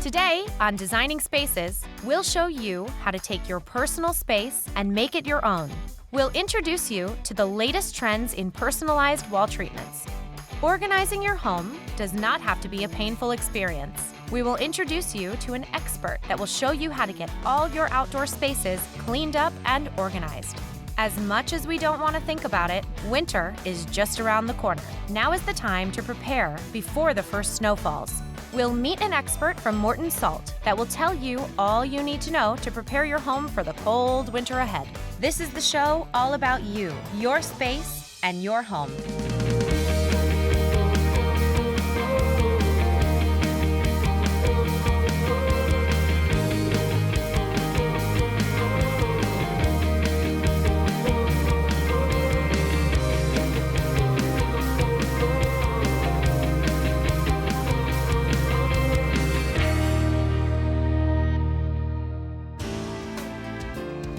Today on Designing Spaces, we'll show you how to take your personal space and make it your own. We'll introduce you to the latest trends in personalized wall treatments. Organizing your home does not have to be a painful experience. We will introduce you to an expert that will show you how to get all your outdoor spaces cleaned up and organized. As much as we don't want to think about it, winter is just around the corner. Now is the time to prepare before the first snow falls. We'll meet an expert from Morton Salt that will tell you all you need to know to prepare your home for the cold winter ahead. This is the show all about you, your space, and your home.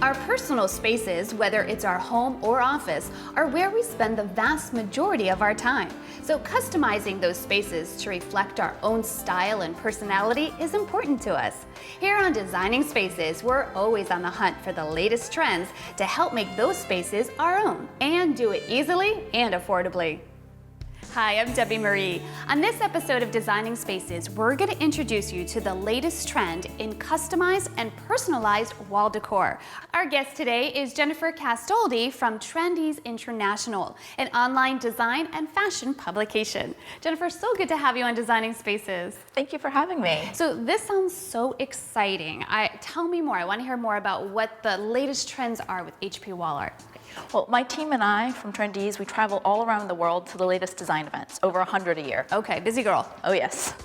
Our personal spaces, whether it's our home or office, are where we spend the vast majority of our time. So customizing those spaces to reflect our own style and personality is important to us. Here on Designing Spaces, we're always on the hunt for the latest trends to help make those spaces our own and do it easily and affordably. Hi, I'm Debbie Marie. On this episode of Designing Spaces, we're going to introduce you to the latest trend in customized and personalized wall decor. Our guest today is Jennifer Castoldi from Trinity International, an online design and fashion publication. Jennifer, so good to have you on Designing Spaces. Thank you for having me. So this sounds so exciting. Tell me more. I want to hear more about what the latest trends are with HP WallArt. Well, my team and I from Trendies, we travel all around the world to the latest design events, over 100 a year. Okay, busy girl. Oh yes.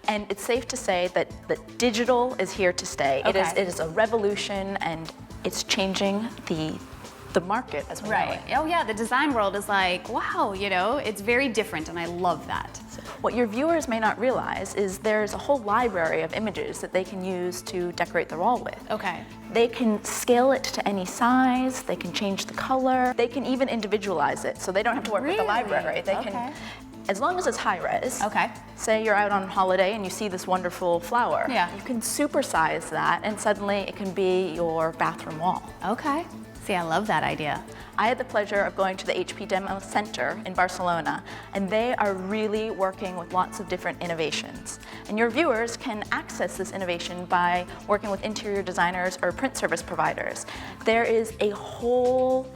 And it's safe to say that digital is here to stay. Okay. It is a revolution, and it's changing the market as we know it. Oh yeah, the design world is like, wow, you know, it's very different, and I love that. What your viewers may not realize is there's a whole library of images that they can use to decorate their wall with. Okay. They can scale it to any size, they can change the color, they can even individualize it, so they don't have to work with the library. They can, as long as it's high res. Okay. Say you're out on holiday and you see this wonderful flower. Yeah. You can supersize that, and suddenly it can be your bathroom wall. Okay. See, I love that idea. I had the pleasure of going to the HP Demo Center in Barcelona, and they are really working with lots of different innovations. And your viewers can access this innovation by working with interior designers or print service providers. There is a whole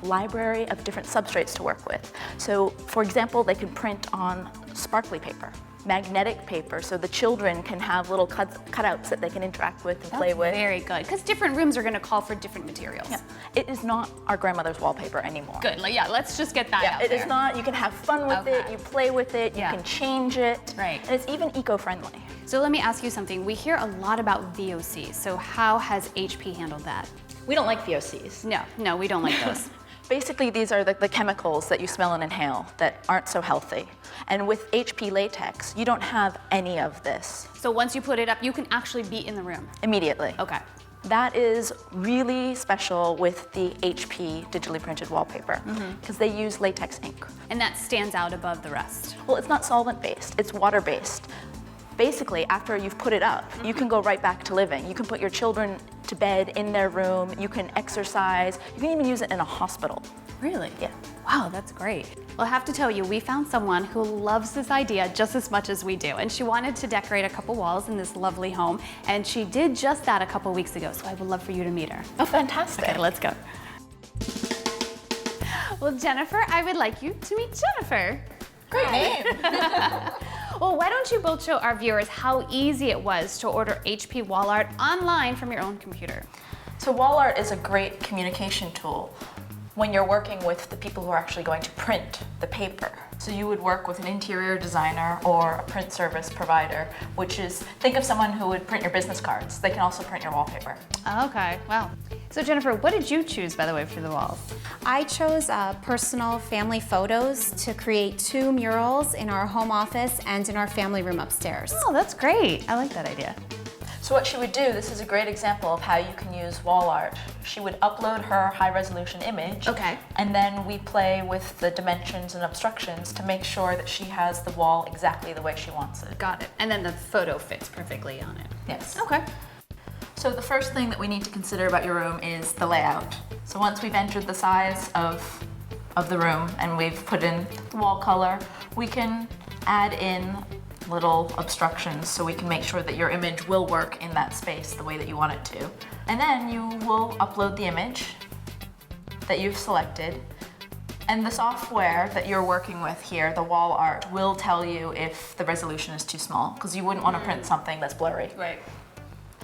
library of different substrates to work with. So, for example, they can print on sparkly paper, magnetic paper, so the children can have little cutouts that they can interact with and play with. Very good, because different rooms are going to call for different materials. Yeah. It is not our grandmother's wallpaper anymore. Good, yeah, let's just get that out It there. is not. You can have fun with it, you play with it, you can change it. Right. And it's even eco-friendly. So let me ask you something. We hear a lot about VOC, so how has HP handled that? We don't like VOCs. No, we don't like those. Basically, these are the chemicals that you smell and inhale that aren't so healthy. And with HP latex, you don't have any of this. So once you put it up, you can actually be in the room? Immediately. Okay. That is really special with the HP digitally printed wallpaper, because they use latex ink. And that stands out above the rest? Well, it's not solvent-based, it's water-based. Basically, after you've put it up, you can go right back to living. You can put your children to bed in their room, you can exercise, you can even use it in a hospital. Really? Yeah. Wow, that's great. Well, I have to tell you, we found someone who loves this idea just as much as we do, and she wanted to decorate a couple walls in this lovely home, and she did just that a couple weeks ago, so I would love for you to meet her. Oh, fantastic. Okay, let's go. Well, Jennifer, I would like you to meet Jennifer. Great name. Well, why don't you both show our viewers how easy it was to order HP WallArt online from your own computer? So WallArt is a great communication tool when you're working with the people who are actually going to print the paper. So you would work with an interior designer or a print service provider, which is, think of someone who would print your business cards. They can also print your wallpaper. Okay, wow. So Jennifer, what did you choose, by the way, for the walls? I chose personal family photos to create 2 murals in our home office and in our family room upstairs. Oh, that's great. I like that idea. So what she would do, this is a great example of how you can use WallArt. She would upload her high-resolution image, Okay. and then we play with the dimensions and obstructions to make sure that she has the wall exactly the way she wants it. Got it. And then the photo fits perfectly on it. Yes. Okay. So the first thing that we need to consider about your room is the layout. So once we've entered the size of the room and we've put in the wall color, we can add in little obstructions so we can make sure that your image will work in that space the way that you want it to. And then you will upload the image that you've selected, and the software that you're working with here, the WallArt, will tell you if the resolution is too small, because you wouldn't want to print something that's blurry. Right.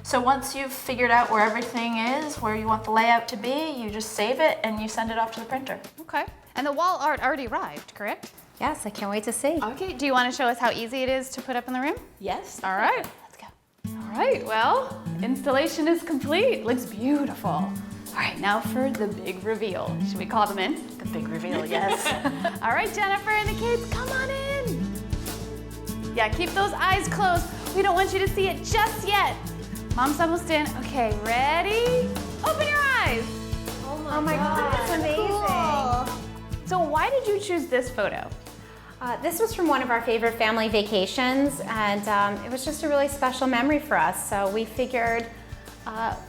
So once you've figured out where everything is, where you want the layout to be, you just save it and you send it off to the printer. Okay. And the wall art already arrived, correct? Yes, I can't wait to see. Okay. Do you want to show us how easy it is to put up in the room? Yes. All right. Let's go. All right. Well, installation is complete. Looks beautiful. All right. Now for the big reveal. Should we call them in? The big reveal, yes. All right, Jennifer and the kids, come on in. Yeah, keep those eyes closed. We don't want you to see it just yet. Mom's almost in. Okay, ready? Open your eyes. Oh my God, that's amazing. So why did you choose this photo? This was from one of our favorite family vacations, and it was just a really special memory for us. So we figured,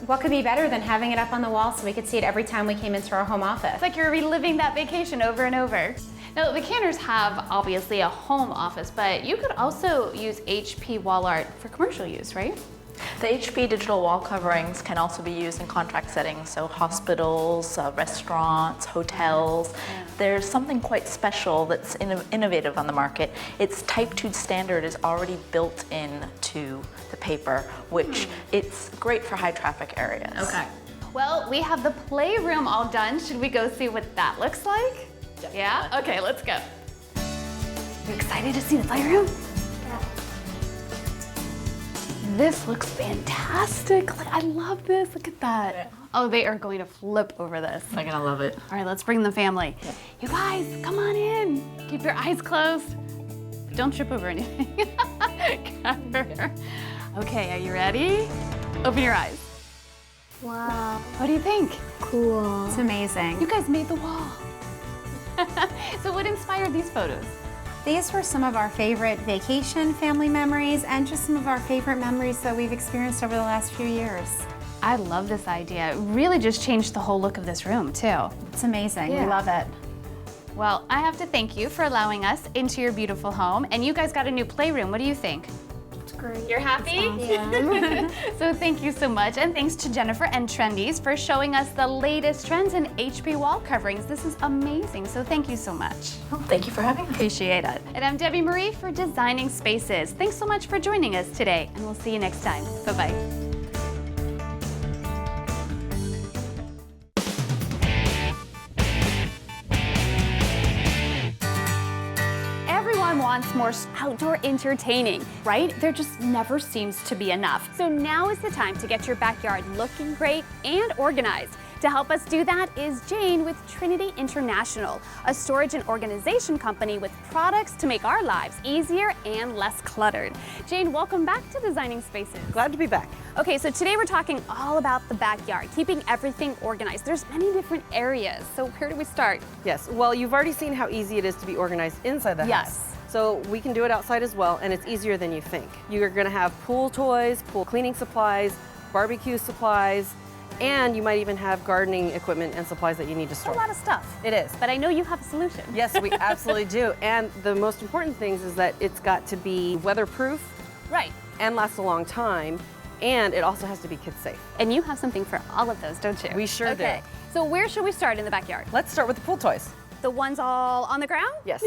what could be better than having it up on the wall so we could see it every time we came into our home office? It's like you're reliving that vacation over and over. Now, the Canners have obviously a home office, but you could also use HP WallArt for commercial use, right? The HP digital wall coverings can also be used in contract settings, so hospitals, restaurants, hotels. There's something quite special that's innovative on the market. Its Type 2 standard is already built into the paper, which it's great for high traffic areas. Okay. Well, we have the playroom all done. Should we go see what that looks like? Yeah? Okay, let's go. You excited to see the playroom? This looks fantastic. Like, I love this. Look at that. Yeah. Oh, they are going to flip over this. They're gonna love it. All right, let's bring the family. Yeah. You guys, come on in. Keep your eyes closed. Don't trip over anything. Okay, are you ready? Open your eyes. Wow. What do you think? Cool. It's amazing. You guys made the wall. So what inspired these photos? These were some of our favorite vacation family memories and just some of our favorite memories that we've experienced over the last few years. I love this idea. It really just changed the whole look of this room, too. It's amazing. Yeah. We love it. Well, I have to thank you for allowing us into your beautiful home. And you guys got a new playroom. What do you think? It's great. You're happy? Awesome. Yeah. So thank you so much. And thanks to Jennifer and Trendy's for showing us the latest trends in HP wall coverings. This is amazing. So thank you so much. Well, thank you for having me. Appreciate it. And I'm Debbie Marie for Designing Spaces. Thanks so much for joining us today. And we'll see you next time. Bye-bye. Wants more outdoor entertaining, right? There just never seems to be enough. So now is the time to get your backyard looking great and organized. To help us do that is Jane with Trinity International, a storage and organization company with products to make our lives easier and less cluttered. Jane, welcome back to Designing Spaces. Glad to be back. Okay, so today we're talking all about the backyard, keeping everything organized. There's many different areas, so where do we start? Yes, well, you've already seen how easy it is to be organized inside the house. Yes. So we can do it outside as well, and it's easier than you think. You're gonna have pool toys, pool cleaning supplies, barbecue supplies, and you might even have gardening equipment and supplies that you need to store. A lot of stuff. It is. But I know you have a solution. Yes, we absolutely do. And the most important things is that it's got to be weatherproof. Right. And last a long time, and it also has to be kid safe. And you have something for all of those, don't you? We sure do. Okay, so where should we start in the backyard? Let's start with the pool toys. The ones all on the ground? Yes.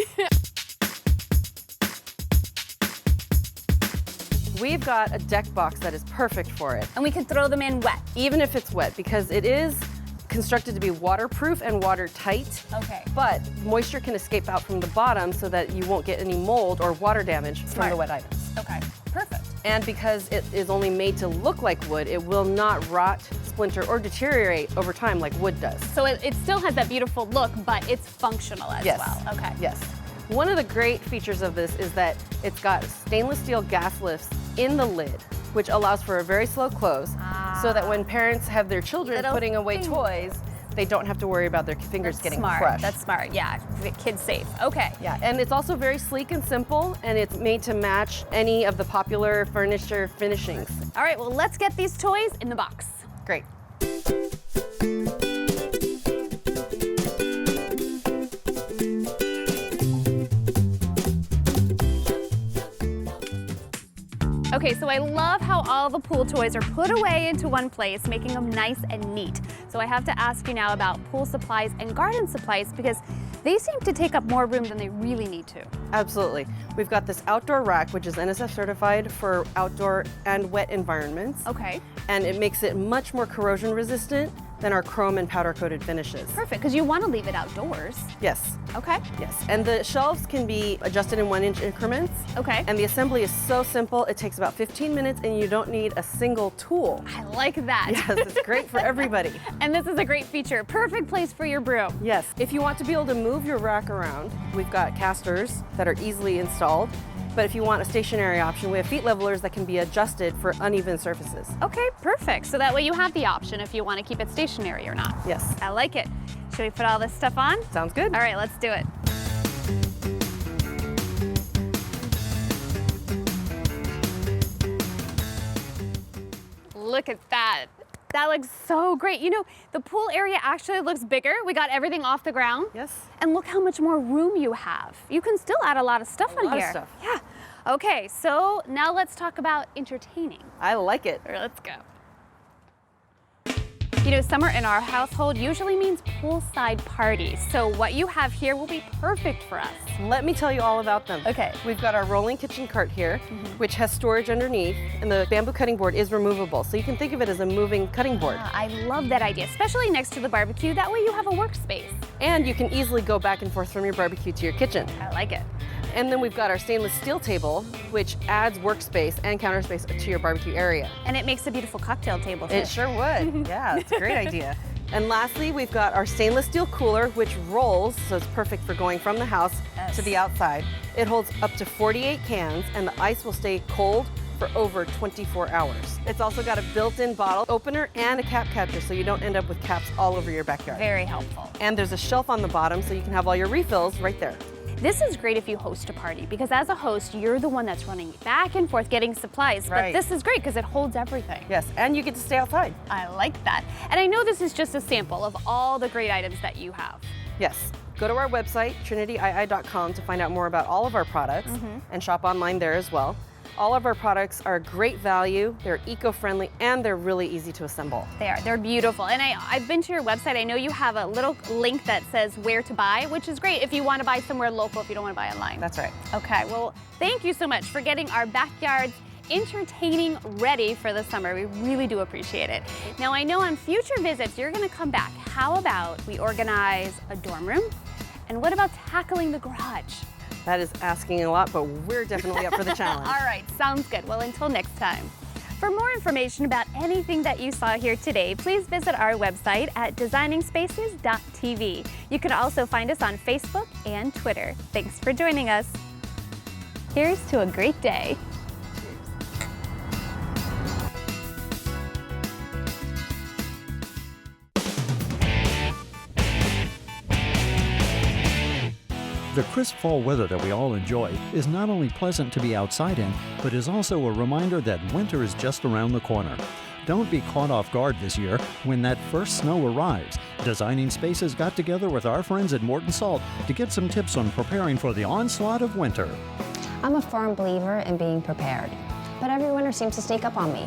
We've got a deck box that is perfect for it. And we can throw them in wet. Even if it's wet, because it is constructed to be waterproof and watertight. Okay. But moisture can escape out from the bottom so that you won't get any mold or water damage from the wet items. Okay, perfect. And because it is only made to look like wood, it will not rot, splinter, or deteriorate over time like wood does. So it still has that beautiful look, but it's functional as well. Okay. Yes. One of the great features of this is that it's got stainless steel gas lifts in the lid. which allows for a very slow close, so that when parents have their children Little putting away toys, they don't have to worry about their fingers getting crushed. That's smart. Yeah, kids safe. Okay. Yeah, and it's also very sleek and simple, and it's made to match any of the popular furniture finishings. All right, well, let's get these toys in the box. Great. Okay, so I love how all the pool toys are put away into one place, making them nice and neat. So I have to ask you now about pool supplies and garden supplies because they seem to take up more room than they really need to. Absolutely. We've got this outdoor rack, which is NSF certified for outdoor and wet environments. Okay. And it makes it much more corrosion resistant than our chrome and powder coated finishes. Perfect, because you want to leave it outdoors. Yes. Okay. Yes, and the shelves can be adjusted in 1-inch increments. Okay. And the assembly is so simple, it takes about 15 minutes and you don't need a single tool. I like that. Yes, it's great for everybody. And this is a great feature. Perfect place for your broom. Yes, if you want to be able to move your rack around, we've got casters that are easily installed. But if you want a stationary option, we have feet levelers that can be adjusted for uneven surfaces. Okay, perfect. So that way you have the option if you want to keep it stationary or not. Yes. I like it. Should we put all this stuff on? Sounds good. All right, let's do it. Look at that. That looks so great. You know, the pool area actually looks bigger. We got everything off the ground. Yes. And look how much more room you have. You can still add a lot of stuff on lot of here. stuff. Yeah. Okay, so now let's talk about entertaining. I like it. All right, let's go. You know, summer in our household usually means poolside parties. So what you have here will be perfect for us. Let me tell you all about them. Okay. We've got our rolling kitchen cart here, which has storage underneath, and the bamboo cutting board is removable. So you can think of it as a moving cutting board. I love that idea, especially next to the barbecue. That way you have a workspace. And you can easily go back and forth from your barbecue to your kitchen. I like it. And then we've got our stainless steel table, which adds workspace and counter space to your barbecue area. And it makes a beautiful cocktail table too. It sure would. Yeah, it's a great idea. And lastly, we've got our stainless steel cooler, which rolls, so it's perfect for going from the house to the outside. It holds up to 48 cans, and the ice will stay cold for over 24 hours. It's also got a built-in bottle opener and a cap catcher, so you don't end up with caps all over your backyard. Very helpful. And there's a shelf on the bottom, so you can have all your refills right there. This is great if you host a party because as a host, you're the one that's running back and forth getting supplies. Right. But this is great because it holds everything. Yes, and you get to stay outside. I like that. And I know this is just a sample of all the great items that you have. Yes. Go to our website, trinityiI.com, to find out more about all of our products and shop online there as well. All of our products are great value, they're eco-friendly, and they're really easy to assemble. They are. They're beautiful. And I've been to your website. I know you have a little link that says where to buy, which is great if you want to buy somewhere local, if you don't want to buy online. That's right. Okay, well, thank you so much for getting our backyards entertaining ready for the summer. We really do appreciate it. Now, I know on future visits, you're going to come back. How about we organize a dorm room? And what about tackling the garage? That is asking a lot, but we're definitely up for the challenge. All right, sounds good. Well, until next time. For more information about anything that you saw here today, please visit our website at designingspaces.tv. You can also find us on Facebook and Twitter. Thanks for joining us. Here's to a great day. The crisp fall weather that we all enjoy is not only pleasant to be outside in, but is also a reminder that winter is just around the corner. Don't be caught off guard this year when that first snow arrives. Designing Spaces got together with our friends at Morton Salt to get some tips on preparing for the onslaught of winter. I'm a firm believer in being prepared, but every winter seems to sneak up on me.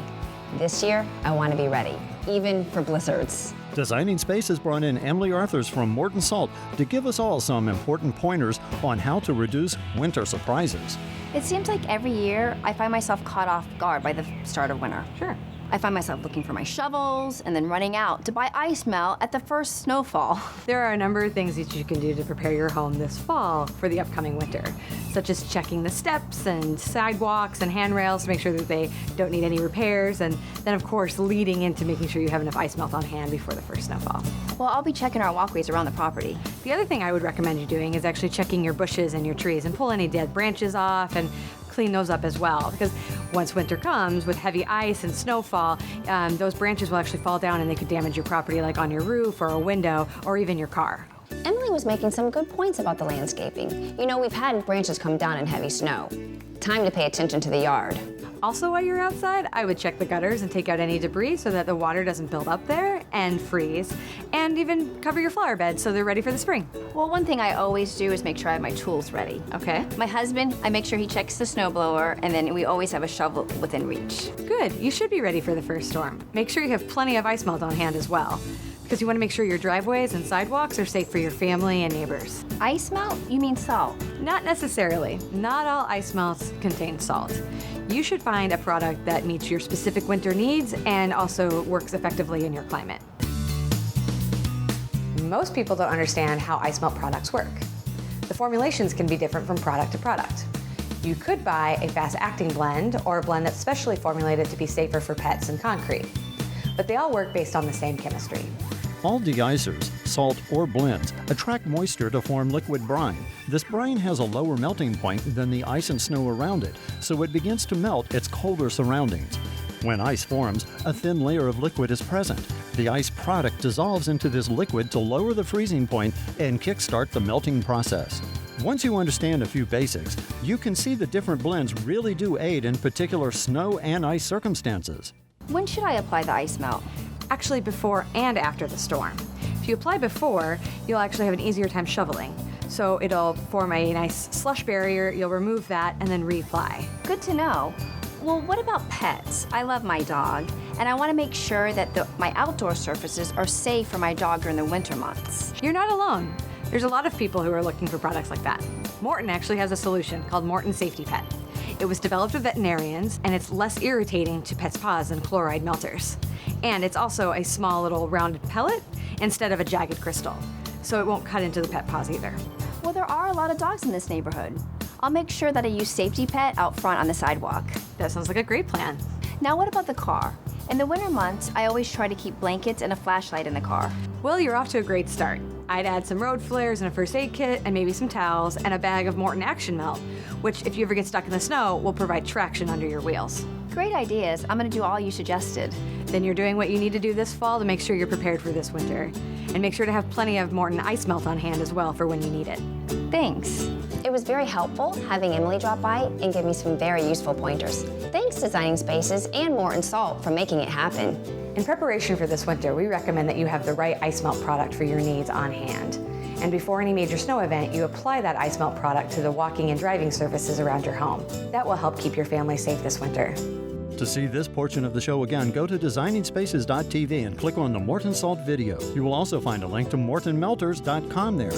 This year, I want to be ready, even for blizzards. Designing Spaces brought in Emily Arthurs from Morton Salt to give us all some important pointers on how to reduce winter surprises. It seems like every year I find myself caught off guard by the start of winter. Sure. I find myself looking for my shovels and then running out to buy ice melt at the first snowfall. There are a number of things that you can do to prepare your home this fall for the upcoming winter, such as checking the steps and sidewalks and handrails to make sure that they don't need any repairs, and then of course leading into making sure you have enough ice melt on hand before the first snowfall. Well, I'll be checking our walkways around the property. The other thing I would recommend you doing is actually checking your bushes and your trees and pull any dead branches off and clean those up as well, because once winter comes with heavy ice and snowfall, those branches will actually fall down and they could damage your property, like on your roof or a window or even your car. Emily was making some good points about the landscaping. You know, we've had branches come down in heavy snow. Time to pay attention to the yard. Also, while you're outside, I would check the gutters and take out any debris so that the water doesn't build up there and freeze, and even cover your flower beds so they're ready for the spring. Well, one thing I always do is make sure I have my tools ready. Okay. My husband, I make sure he checks the snowblower, and then we always have a shovel within reach. Good. You should be ready for the first storm. Make sure you have plenty of ice melt on hand as well, because you want to make sure your driveways and sidewalks are safe for your family and neighbors. Ice melt? You mean salt? Not necessarily. Not all ice melts contain salt. You should find a product that meets your specific winter needs and also works effectively in your climate. Most people don't understand how ice melt products work. The formulations can be different from product to product. You could buy a fast-acting blend or a blend that's specially formulated to be safer for pets and concrete, but they all work based on the same chemistry. All de-icers, salt or blends, attract moisture to form liquid brine. This brine has a lower melting point than the ice and snow around it, so it begins to melt its colder surroundings. When ice forms, a thin layer of liquid is present. The ice product dissolves into this liquid to lower the freezing point and kickstart the melting process. Once you understand a few basics, you can see the different blends really do aid in particular snow and ice circumstances. When should I apply the ice melt? Actually, before and after the storm. If you apply before, you'll actually have an easier time shoveling. So it'll form a nice slush barrier, you'll remove that, and then reapply. Good to know. Well, what about pets? I love my dog, and I want to make sure that my outdoor surfaces are safe for my dog during the winter months. You're not alone. There's a lot of people who are looking for products like that. Morton actually has a solution called Morton Safety Pet. It was developed with veterinarians, and it's less irritating to pets' paws than chloride melters. And it's also a small little rounded pellet instead of a jagged crystal, so it won't cut into the pet paws either. Well, there are a lot of dogs in this neighborhood. I'll make sure that I use Safety Pet out front on the sidewalk. That sounds like a great plan. Now, what about the car? In the winter months, I always try to keep blankets and a flashlight in the car. Well, you're off to a great start. I'd add some road flares and a first aid kit and maybe some towels and a bag of Morton Action Melt, which if you ever get stuck in the snow, will provide traction under your wheels. Great ideas. I'm gonna do all you suggested. Then you're doing what you need to do this fall to make sure you're prepared for this winter. And make sure to have plenty of Morton Ice Melt on hand as well for when you need it. Thanks. It was very helpful having Emily drop by and give me some very useful pointers. Thanks, Designing Spaces and Morton Salt, for making it happen. In preparation for this winter, we recommend that you have the right ice melt product for your needs on hand. And before any major snow event, you apply that ice melt product to the walking and driving surfaces around your home. That will help keep your family safe this winter. To see this portion of the show again, go to designingspaces.tv and click on the Morton Salt video. You will also find a link to mortonmelters.com there.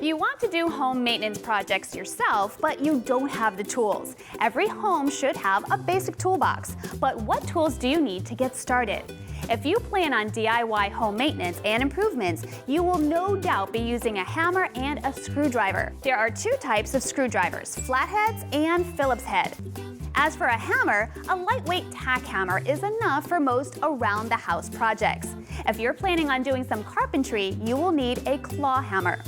You want to do home maintenance projects yourself, but you don't have the tools. Every home should have a basic toolbox, but what tools do you need to get started? If you plan on DIY home maintenance and improvements, you will no doubt be using a hammer and a screwdriver. There are two types of screwdrivers, flatheads and Phillips head. As for a hammer, a lightweight tack hammer is enough for most around-the-house projects. If you're planning on doing some carpentry, you will need a claw hammer.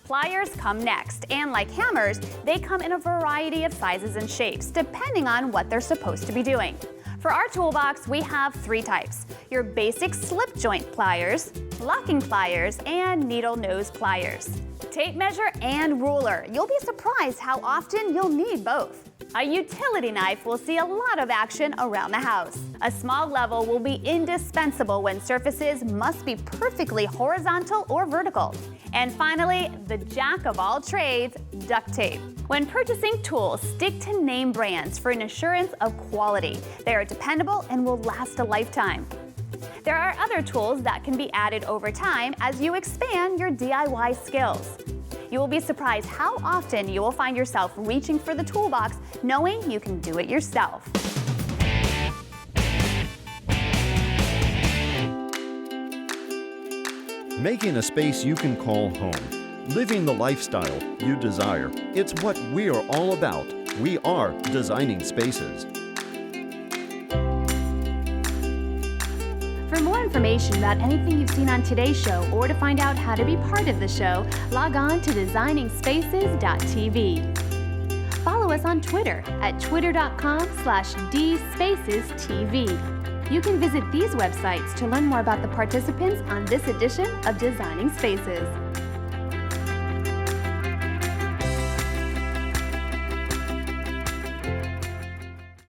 Pliers come next, and like hammers, they come in a variety of sizes and shapes, depending on what they're supposed to be doing. For our toolbox, we have three types: your basic slip joint pliers, locking pliers, and needle nose pliers. Tape measure and ruler. You'll be surprised how often you'll need both. A utility knife will see a lot of action around the house. A small level will be indispensable when surfaces must be perfectly horizontal or vertical. And finally, the jack of all trades, duct tape. When purchasing tools, stick to name brands for an assurance of quality. They are dependable and will last a lifetime. There are other tools that can be added over time as you expand your DIY skills. You will be surprised how often you will find yourself reaching for the toolbox, knowing you can do it yourself. Making a space you can call home. Living the lifestyle you desire. It's what we are all about. We are Designing Spaces. information about anything you've seen on today's show or to find out how to be part of the show, log on to designingspaces.tv. Follow us on Twitter at twitter.com/dspacestv. You can visit these websites to learn more about the participants on this edition of Designing Spaces.